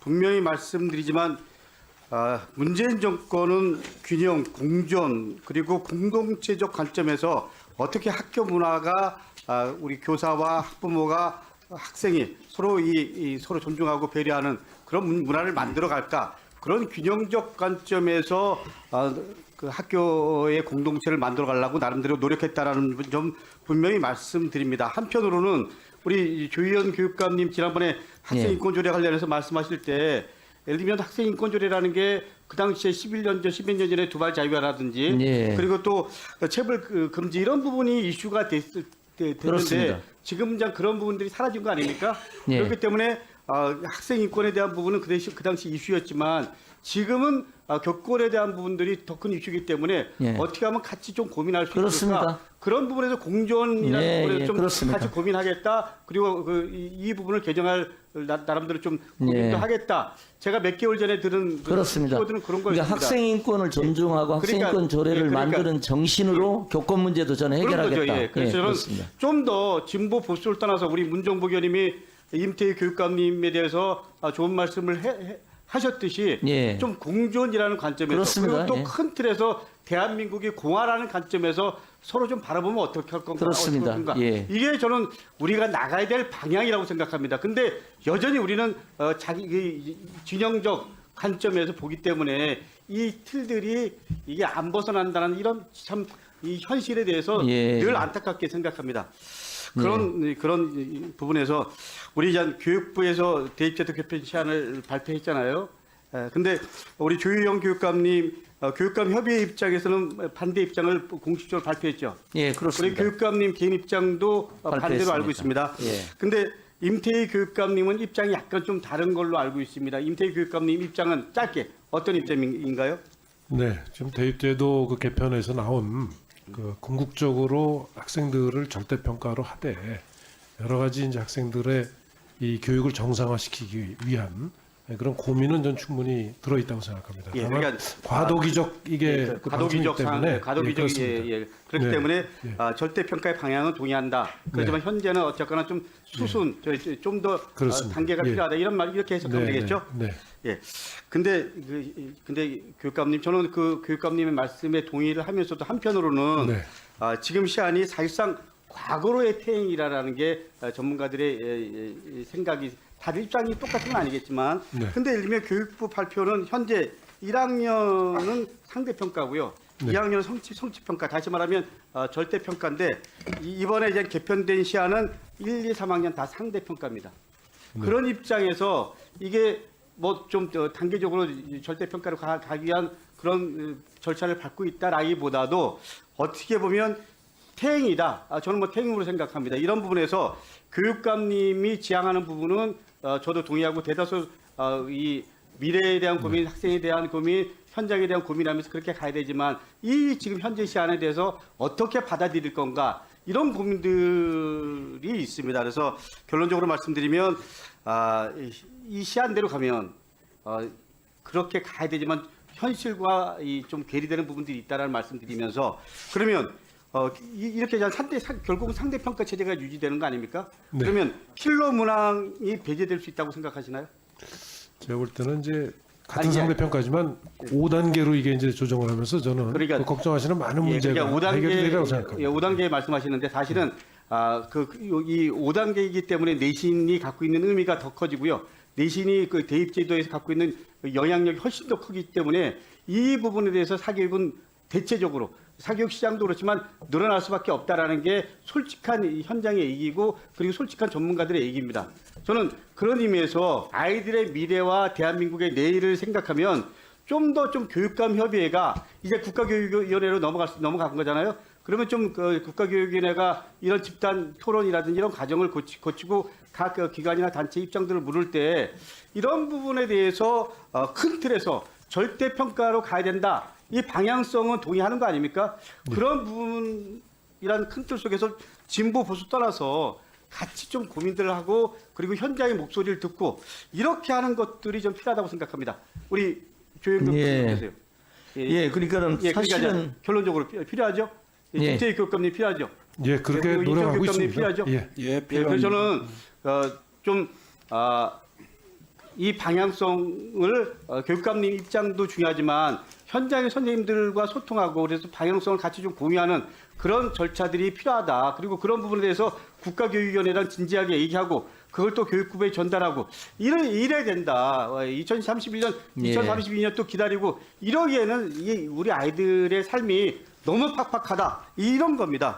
분명히 말씀드리지만 문재인 정권은 균형, 공존 그리고 공동체적 관점에서 어떻게 학교 문화가 우리 교사와 학부모가 학생이 서로 서로 존중하고 배려하는 그런 문화를 만들어 갈까, 그런 균형적 관점에서 그 학교의 공동체를 만들어 가려고 나름대로 노력했다라는 점 분명히 말씀드립니다. 한편으로는 우리 조희연 교육감님 지난번에 학생인권조례 관련해서 말씀하실 때 예를 들면 학생인권조례라는 게 그 당시에 11년 전, 10몇 년 전에 두발 자유화라든지 그리고 또 체벌 금지 이런 부분이 이슈가 됐는데 그렇습니다. 지금 그런 부분들이 사라진 거 아닙니까? 그렇기 때문에 학생인권에 대한 부분은 그 당시 이슈였지만 지금은 교권에 대한 부분들이 더 큰 이슈이기 때문에 어떻게 하면 같이 좀 고민할 수 있을까? 그런 부분에서 공존이라는 부분에서 좀 그렇습니다. 같이 고민하겠다. 그리고 이 부분을 개정할 나름대로 좀 고민도 하겠다. 제가 몇 개월 전에 들은 그렇습니다. 키워드는 그런 그러니까 거였습니다. 학생인권을 존중하고 학생인권 조례를 만드는 정신으로 교권 문제도 저는 해결하겠다. 그래서 저는 그렇습니다. 좀 더 진보 보수를 떠나서 우리 문정복 의원님이 임태희 교육감님에 대해서 좋은 말씀을 하셨듯이 좀 공존이라는 관점에서 그렇습니다. 그리고 또 큰 틀에서 대한민국이 공화라는 관점에서 서로 좀 바라보면 어떻게 할 건가? 그렇습니다. 이게 저는 우리가 나가야 될 방향이라고 생각합니다. 근데 여전히 우리는 자기 진영적 관점에서 보기 때문에 이 틀들이 이게 안 벗어난다는 이런 참 이 현실에 대해서 늘 안타깝게 생각합니다. 그런 부분에서 우리 이제 교육부에서 대입제도 개편 시안을 발표했잖아요. 근데 우리 조희영 교육감님 교육감 협의회 입장에서는 반대 입장을 공식적으로 발표했죠. 예, 그렇습니다. 우리 교육감님 개인 입장도 반대로 알고 있습니다. 근데 임태희 교육감님은 입장이 약간 좀 다른 걸로 알고 있습니다. 임태희 교육감님 입장은 짧게 어떤 입장인가요? 네, 지금 대입제도 그 개편에서 나온 그 궁극적으로 학생들을 절대평가로 하되 여러 가지 이제 학생들의 이 교육을 정상화시키기 위한 그런 고민은 전 충분히 들어있다고 생각합니다. 다만 그러니까 과도기적 이게 그 과도기적 때문에 과도기적 그렇기 때문에 절대평가의 방향은 동의한다. 그렇지만 현재는 어쨌거나 좀 수순 좀 더 단계가 필요하다 이런 말 이렇게 해석하면 되겠죠? 예. 근데 교육감님 저는 그 교육감님의 말씀에 동의를 하면서도 한편으로는 지금 시안이 사실상 과거로의 퇴행이라는 게 전문가들의 생각이 다들 입장이 똑같은 건 아니겠지만 근데 예를 들면 교육부 발표는 현재 1학년은 상대평가고요. 2학년은 성취평가 다시 말하면 절대평가인데 이번에 이제 개편된 시안은 1, 2, 3학년 다 상대평가입니다. 그런 입장에서 이게 뭐 좀 단계적으로 절대평가로 가기 위한 그런 절차를 밟고 있다라기보다도 어떻게 보면 퇴행이다. 저는 뭐 퇴행으로 생각합니다. 이런 부분에서 교육감님이 지향하는 부분은 저도 동의하고 대다수 이 미래에 대한 고민, 학생에 대한 고민, 현장에 대한 고민하면서 그렇게 가야 되지만 이 지금 현재 시안에 대해서 어떻게 받아들일 건가 이런 고민들이 있습니다. 그래서 결론적으로 말씀드리면 이 시안대로 가면 그렇게 가야 되지만 현실과 좀 괴리되는 부분들이 있다는 말씀드리면서 그러면 이렇게 결국은 상대평가 체제가 유지되는 거 아닙니까? 그러면 필러 문항이 배제될 수 있다고 생각하시나요? 제가 볼 때는 이제 같은 상대평가지만 5단계로 이게 이제 조정을 하면서 저는 그 걱정하시는 많은 문제가 해결되리라고 생각합니다. 5단계 말씀하시는데 사실은 이 5단계이기 때문에 내신이 갖고 있는 의미가 더 커지고요. 내신이 그 대입제도에서 갖고 있는 영향력이 훨씬 더 크기 때문에 이 부분에 대해서 사교육은 대체적으로 사교육 시장도 그렇지만 늘어날 수밖에 없다라는 게 솔직한 현장의 얘기고 그리고 솔직한 전문가들의 얘기입니다. 저는 그런 의미에서 아이들의 미래와 대한민국의 내일을 생각하면 좀 더 교육감 협의회가 이제 국가교육위원회로 넘어간 거잖아요. 그러면 국가교육위원회가 이런 집단 토론이라든지 이런 과정을 거치고 각 기관이나 단체 입장들을 물을 때 이런 부분에 대해서 큰 틀에서 절대평가로 가야 된다. 이 방향성은 동의하는 거 아닙니까? 그런 부분이란 큰 틀 속에서 진보 보수 떠나서 같이 좀 고민들을 하고 그리고 현장의 목소리를 듣고 이렇게 하는 것들이 좀 필요하다고 생각합니다. 우리 조영교 교수님께서요. 그러니까는 사실은 결론적으로 필요하죠. 김태희 교육감님 필요하죠. 그렇게 노력하고 있습니다. 필요하죠. 그래서 저는 이 방향성을 교육감님 입장도 중요하지만 현장의 선생님들과 소통하고 그래서 방향성을 같이 좀 공유하는 그런 절차들이 필요하다. 그리고 그런 부분에 대해서 국가교육위원회랑 진지하게 얘기하고 그걸 또 교육부에 전달하고 이래야 된다. 2031년, 예. 2032년 또 기다리고 이러기에는 우리 아이들의 삶이 너무 팍팍하다. 이런 겁니다.